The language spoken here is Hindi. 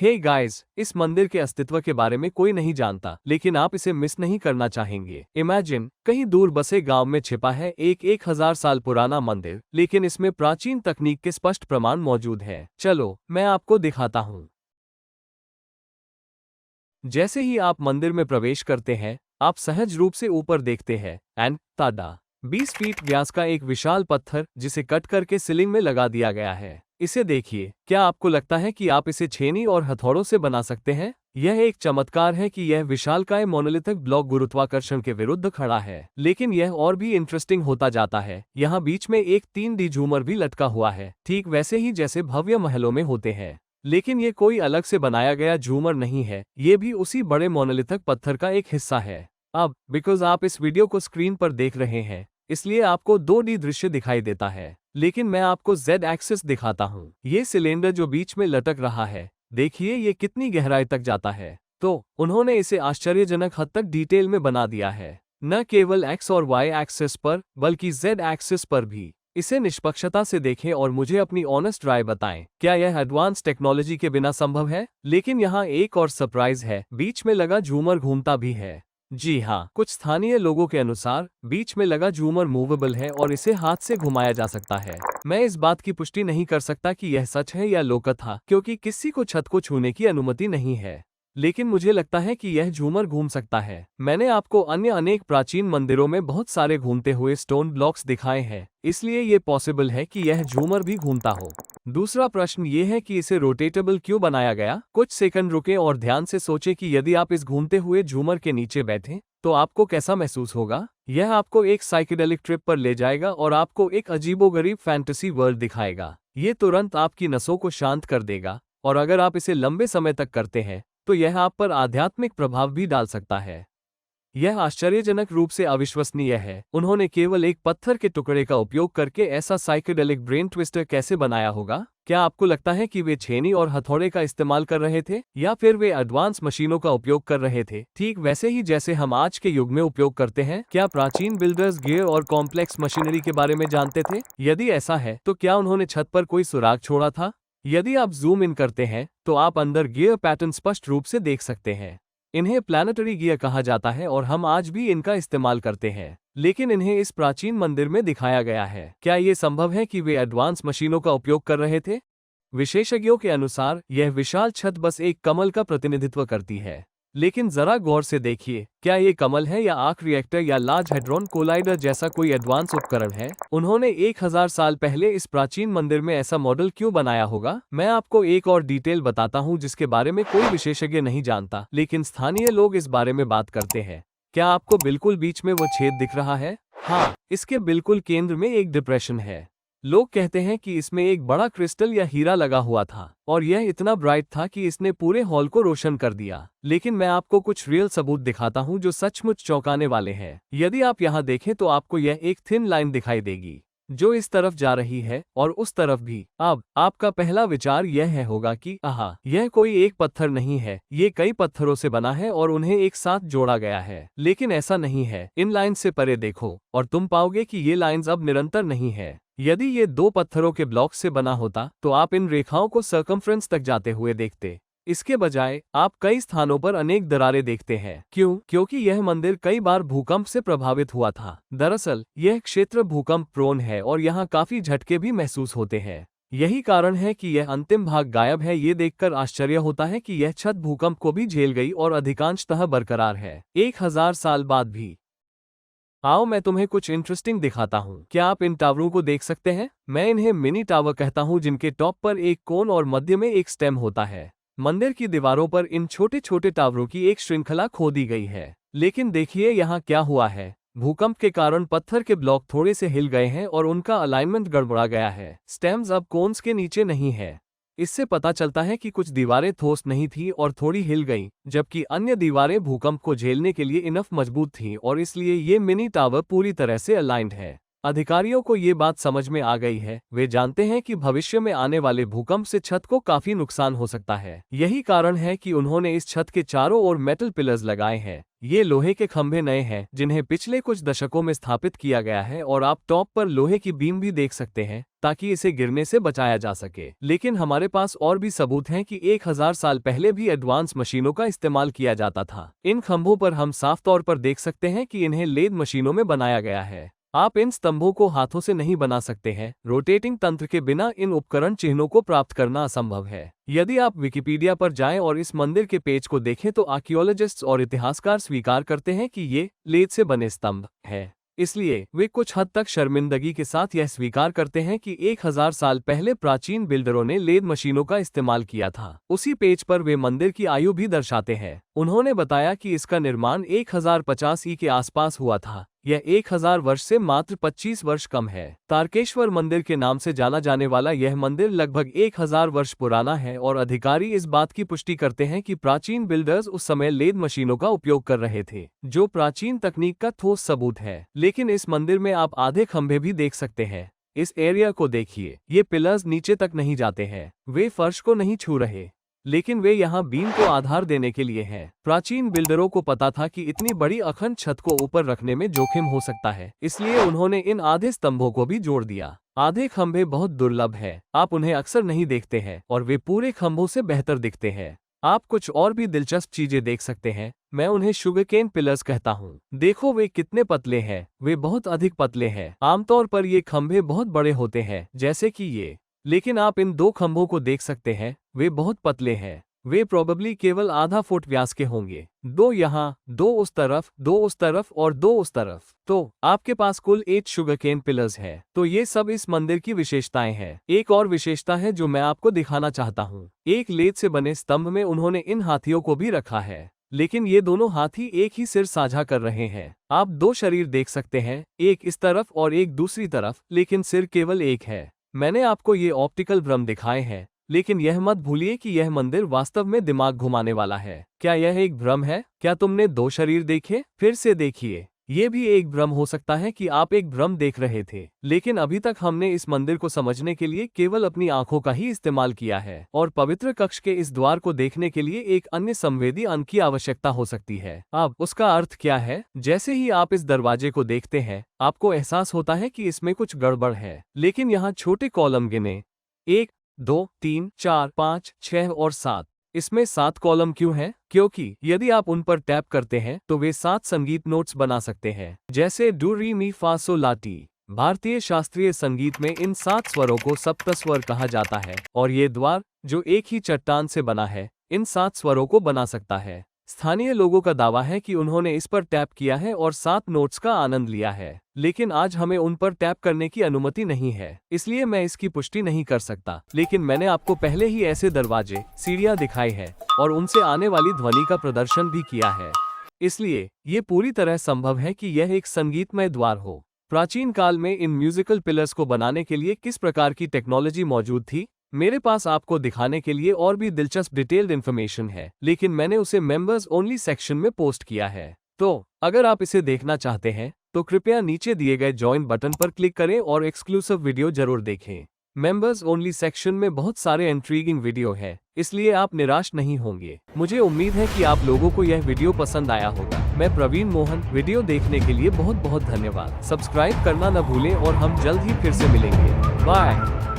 हे गाइस, इस मंदिर के अस्तित्व के बारे में कोई नहीं जानता, लेकिन आप इसे मिस नहीं करना चाहेंगे। इमेजिन, कहीं दूर बसे गांव में छिपा है एक 1000 साल पुराना मंदिर, लेकिन इसमें प्राचीन तकनीक के स्पष्ट प्रमाण मौजूद हैं। चलो, मैं आपको दिखाता हूँ। जैसे ही आप मंदिर में प्रवेश करते हैं, आप सहज रूप से ऊपर देखते हैं एंड ताडा 20 फीट व्यास का एक विशाल पत्थर जिसे कट करके सीलिंग में लगा दिया गया है। इसे देखिए, क्या आपको लगता है कि आप इसे छेनी और हथौड़ों से बना सकते हैं? यह एक चमत्कार है कि यह विशालकाय मोनोलिथिक ब्लॉक गुरुत्वाकर्षण के विरुद्ध खड़ा है। लेकिन यह और भी इंटरेस्टिंग होता जाता है। यहाँ बीच में एक 3D झूमर भी लटका हुआ है, ठीक वैसे ही जैसे भव्य महलों में होते हैं। लेकिन ये कोई अलग से बनाया गया झूमर नहीं है, ये भी उसी बड़े मोनोलिथिक पत्थर का एक हिस्सा है। अब बिकॉज आप इस वीडियो को स्क्रीन पर देख रहे हैं, इसलिए आपको 2D दृश्य दिखाई देता है, लेकिन मैं आपको Z एक्सिस दिखाता हूँ। ये सिलेंडर जो बीच में लटक रहा है, देखिए ये कितनी गहराई तक जाता है। तो उन्होंने इसे आश्चर्यजनक हद तक डिटेल में बना दिया है, न केवल X और Y एक्सिस पर, बल्कि Z एक्सिस पर भी। इसे निष्पक्षता से देखें और मुझे अपनी ऑनेस्ट राय बताएं, क्या यह एडवांस टेक्नोलॉजी के बिना संभव है? लेकिन यहाँ एक और सरप्राइज है, बीच में लगा झूमर घूमता भी है। जी हाँ, कुछ स्थानीय लोगों के अनुसार बीच में लगा झूमर मूवेबल है और इसे हाथ से घुमाया जा सकता है। मैं इस बात की पुष्टि नहीं कर सकता कि यह सच है या लोककथा, क्योंकि किसी को छत को छूने की अनुमति नहीं है। लेकिन मुझे लगता है कि यह झूमर घूम सकता है। मैंने आपको अन्य अनेक प्राचीन मंदिरों में बहुत सारे घूमते हुए स्टोन ब्लॉक्स दिखाए हैं, इसलिए ये पॉसिबल है कि यह झूमर भी घूमता हो। दूसरा प्रश्न ये है कि इसे रोटेटेबल क्यों बनाया गया? कुछ सेकंड रुकें और ध्यान से सोचें कि यदि आप इस घूमते हुए झूमर के नीचे बैठें, तो आपको कैसा महसूस होगा? यह आपको एक साइकेडेलिक ट्रिप पर ले जाएगा और आपको एक अजीबोगरीब फैंटेसी वर्ल्ड दिखाएगा। ये तुरंत आपकी नसों को शांत कर देगा, और अगर आप इसे लंबे समय तक करते हैं, तो यह आप पर आध्यात्मिक प्रभाव भी डाल सकता है। यह आश्चर्यजनक रूप से अविश्वसनीय है। उन्होंने केवल एक पत्थर के टुकड़े का उपयोग करके ऐसा साइकेडेलिक ब्रेन ट्विस्टर कैसे बनाया होगा? क्या आपको लगता है कि वे छेनी और हथौड़े का इस्तेमाल कर रहे थे, या फिर वे एडवांस मशीनों का उपयोग कर रहे थे, ठीक वैसे ही जैसे हम आज के युग में उपयोग करते हैं? क्या प्राचीन बिल्डर्स गियर और कॉम्प्लेक्स मशीनरी के बारे में जानते थे? यदि ऐसा है, तो क्या उन्होंने छत पर कोई सुराग छोड़ा था? यदि आप जूम इन करते हैं, तो आप अंदर गियर पैटर्न स्पष्ट रूप से देख सकते हैं। इन्हें प्लैनेटरी गियर कहा जाता है और हम आज भी इनका इस्तेमाल करते हैं, लेकिन इन्हें इस प्राचीन मंदिर में दिखाया गया है। क्या ये संभव है कि वे एडवांस मशीनों का उपयोग कर रहे थे? विशेषज्ञों के अनुसार यह विशाल छत बस एक कमल का प्रतिनिधित्व करती है। लेकिन जरा गौर से देखिए, क्या ये कमल है या आर्क रिएक्टर या लार्ज हेड्रॉन कोलाइडर जैसा कोई एडवांस उपकरण है? उन्होंने 1000 साल पहले इस प्राचीन मंदिर में ऐसा मॉडल क्यों बनाया होगा? मैं आपको एक और डिटेल बताता हूँ जिसके बारे में कोई विशेषज्ञ नहीं जानता, लेकिन स्थानीय लोग इस बारे में बात करते हैं। क्या आपको बिल्कुल बीच में वो छेद दिख रहा है? हाँ, इसके बिल्कुल केंद्र में एक डिप्रेशन है। लोग कहते हैं कि इसमें एक बड़ा क्रिस्टल या हीरा लगा हुआ था, और यह इतना ब्राइट था कि इसने पूरे हॉल को रोशन कर दिया। लेकिन मैं आपको कुछ रियल सबूत दिखाता हूं जो सचमुच चौंकाने वाले हैं। यदि आप यहां देखें तो आपको यह एक थिन लाइन दिखाई देगी, जो इस तरफ जा रही है और उस तरफ भी। अब आपका पहला विचार यह है होगा कि आहा, यह कोई एक पत्थर नहीं है, ये कई पत्थरों से बना है और उन्हें एक साथ जोड़ा गया है। लेकिन ऐसा नहीं है। इन लाइन से परे देखो और तुम पाओगे कि ये लाइंस अब निरंतर नहीं है। यदि ये दो पत्थरों के ब्लॉक से बना होता, तो आप इन रेखाओं को सर्कमफ्रेंस तक जाते हुए देखते। इसके बजाय आप कई स्थानों पर अनेक दरारें देखते हैं। क्यों? क्योंकि यह मंदिर कई बार भूकंप से प्रभावित हुआ था। दरअसल यह क्षेत्र भूकंप प्रोन है और यहाँ काफी झटके भी महसूस होते हैं। यही कारण है कि यह अंतिम भाग गायब है। ये देखकर आश्चर्य होता है कि यह छत भूकंप को भी झेल गई और अधिकांशतः बरकरार है 1000 साल बाद भी। आओ मैं तुम्हें कुछ इंटरेस्टिंग दिखाता हूँ। क्या आप इन टावरों को देख सकते हैं? मैं इन्हें मिनी टावर कहता हूँ, जिनके टॉप पर एक कोन और मध्य में एक स्टेम होता है। मंदिर की दीवारों पर इन छोटे छोटे टावरों की एक श्रृंखला खोदी गई है। लेकिन देखिए यहाँ क्या हुआ है। भूकंप के कारण पत्थर के ब्लॉक थोड़े से हिल गए हैं और उनका अलाइनमेंट गड़बड़ा गया है। स्टेम्स अब कोन्स के नीचे नहीं है। इससे पता चलता है कि कुछ दीवारें ठोस नहीं थी और थोड़ी हिल गईं, जबकि अन्य दीवारें भूकंप को झेलने के लिए इनफ मजबूत थीं, और इसलिए ये मिनी टावर पूरी तरह से अलाइंड है। अधिकारियों को ये बात समझ में आ गई है। वे जानते हैं कि भविष्य में आने वाले भूकंप से छत को काफी नुकसान हो सकता है। यही कारण है कि उन्होंने इस छत के चारों ओर मेटल पिलर्स लगाए हैं, ये लोहे के खंभे नए हैं जिन्हें पिछले कुछ दशकों में स्थापित किया गया है और आप टॉप पर लोहे की बीम भी देख सकते हैं ताकि इसे गिरने से बचाया जा सके। लेकिन हमारे पास और भी सबूत हैं कि 1000 साल पहले भी एडवांस मशीनों का इस्तेमाल किया जाता था। इन खंभों पर हम साफ तौर पर देख सकते हैं कि इन्हें लेद मशीनों में बनाया गया है। आप इन स्तंभों को हाथों से नहीं बना सकते हैं। रोटेटिंग तंत्र के बिना इन उपकरण चिन्हों को प्राप्त करना असंभव है। यदि आप विकिपीडिया पर जाएं और इस मंदिर के पेज को देखें तो आर्कियोलॉजिस्ट्स और इतिहासकार स्वीकार करते हैं कि ये लेद से बने स्तंभ हैं। इसलिए वे कुछ हद तक शर्मिंदगी के साथ यह स्वीकार करते हैं कि 1000 साल पहले प्राचीन बिल्डरों ने लेद मशीनों का इस्तेमाल किया था। उसी पेज पर वे मंदिर की आयु भी दर्शाते हैं। उन्होंने बताया कि इसका निर्माण 1050 ई के आसपास हुआ था। यह 1000 वर्ष से मात्र 25 वर्ष कम है। तारकेश्वर मंदिर के नाम से जाना जाने वाला यह मंदिर लगभग 1000 वर्ष पुराना है और अधिकारी इस बात की पुष्टि करते हैं कि प्राचीन बिल्डर्स उस समय लेद मशीनों का उपयोग कर रहे थे, जो प्राचीन तकनीक का ठोस सबूत है। लेकिन इस मंदिर में आप आधे खंभे भी देख सकते हैं। इस एरिया को देखिए, ये पिलर्स नीचे तक नहीं जाते हैं, वे फर्श को नहीं छू रहे, लेकिन वे यहाँ बीम को आधार देने के लिए हैं। प्राचीन बिल्डरों को पता था कि इतनी बड़ी अखंड छत को ऊपर रखने में जोखिम हो सकता है, इसलिए उन्होंने इन आधे स्तंभों को भी जोड़ दिया। आधे खंभे बहुत दुर्लभ है, आप उन्हें अक्सर नहीं देखते हैं और वे पूरे खंभों से बेहतर दिखते हैं। आप कुछ और भी दिलचस्प चीजें देख सकते हैं। मैं उन्हें शुगरकेन पिलर्स कहता हूँ। देखो वे कितने पतले हैं, वे बहुत अधिक पतले हैं। आमतौर पर ये खंभे बहुत बड़े होते हैं, जैसे कि ये, लेकिन आप इन दो खंभों को देख सकते हैं, वे बहुत पतले हैं। वे प्रोबेबली केवल आधा फुट व्यास के होंगे। दो यहाँ, दो उस तरफ, दो उस तरफ और दो उस तरफ। तो आपके पास कुल 8 शुगरकेन पिलर्स हैं। तो ये सब इस मंदिर की विशेषताएं हैं। एक और विशेषता है जो मैं आपको दिखाना चाहता हूँ। एक लेद से बने स्तंभ में उन्होंने इन हाथियों को भी रखा है, लेकिन ये दोनों हाथी एक ही सिर साझा कर रहे हैं। आप दो शरीर देख सकते हैं, एक इस तरफ और एक दूसरी तरफ, लेकिन सिर केवल एक है। मैंने आपको ये ऑप्टिकल भ्रम दिखाए हैं, लेकिन यह मत भूलिए कि यह मंदिर वास्तव में दिमाग घुमाने वाला है। क्या यह एक भ्रम है? क्या तुमने दो शरीर देखे? फिर से देखिए, ये भी एक भ्रम हो सकता है कि आप एक भ्रम देख रहे थे, लेकिन अभी तक हमने इस मंदिर को समझने के लिए केवल अपनी आंखों का ही इस्तेमाल किया है और पवित्र कक्ष के इस द्वार को देखने के लिए एक अन्य संवेदी अंक की आवश्यकता हो सकती है। अब उसका अर्थ क्या है? जैसे ही आप इस दरवाजे को देखते हैं, आपको एहसास होता है कि इसमें कुछ गड़बड़ है। लेकिन यहाँ छोटे कॉलम गिने, 1, 2, 3, 4, 5, 6 और 7। इसमें 7 कॉलम क्यों हैं? क्योंकि यदि आप उन पर टैप करते हैं तो वे 7 संगीत नोट्स बना सकते हैं, जैसे डू री मी फा सो ला टी। भारतीय शास्त्रीय संगीत में इन 7 स्वरों को सप्तस्वर कहा जाता है और ये द्वार, जो एक ही चट्टान से बना है, इन 7 स्वरों को बना सकता है। स्थानीय लोगों का दावा है कि उन्होंने इस पर टैप किया है और 7 नोट्स का आनंद लिया है, लेकिन आज हमें उन पर टैप करने की अनुमति नहीं है, इसलिए मैं इसकी पुष्टि नहीं कर सकता। लेकिन मैंने आपको पहले ही ऐसे दरवाजे, सीढ़ियां दिखाई है और उनसे आने वाली ध्वनि का प्रदर्शन भी किया है, इसलिए ये पूरी तरह संभव है कि यह एक संगीतमय द्वार हो। प्राचीन काल में इन म्यूजिकल पिलर्स को बनाने के लिए किस प्रकार की टेक्नोलॉजी मौजूद थी? मेरे पास आपको दिखाने के लिए और भी दिलचस्प डिटेल्ड इन्फॉर्मेशन है, लेकिन मैंने उसे मेंबर्स ओनली सेक्शन में पोस्ट किया है। तो अगर आप इसे देखना चाहते हैं तो कृपया नीचे दिए गए ज्वाइन बटन पर क्लिक करें और एक्सक्लूसिव वीडियो जरूर देखें। मेंबर्स ओनली सेक्शन में बहुत सारे इंट्रीगिंग वीडियो है, इसलिए आप निराश नहीं होंगे। मुझे उम्मीद है कि आप लोगों को यह वीडियो पसंद आया होगा। मैं प्रवीण मोहन, वीडियो देखने के लिए बहुत बहुत धन्यवाद। सब्सक्राइब करना न भूलें और हम जल्द ही फिर से मिलेंगे। बाय।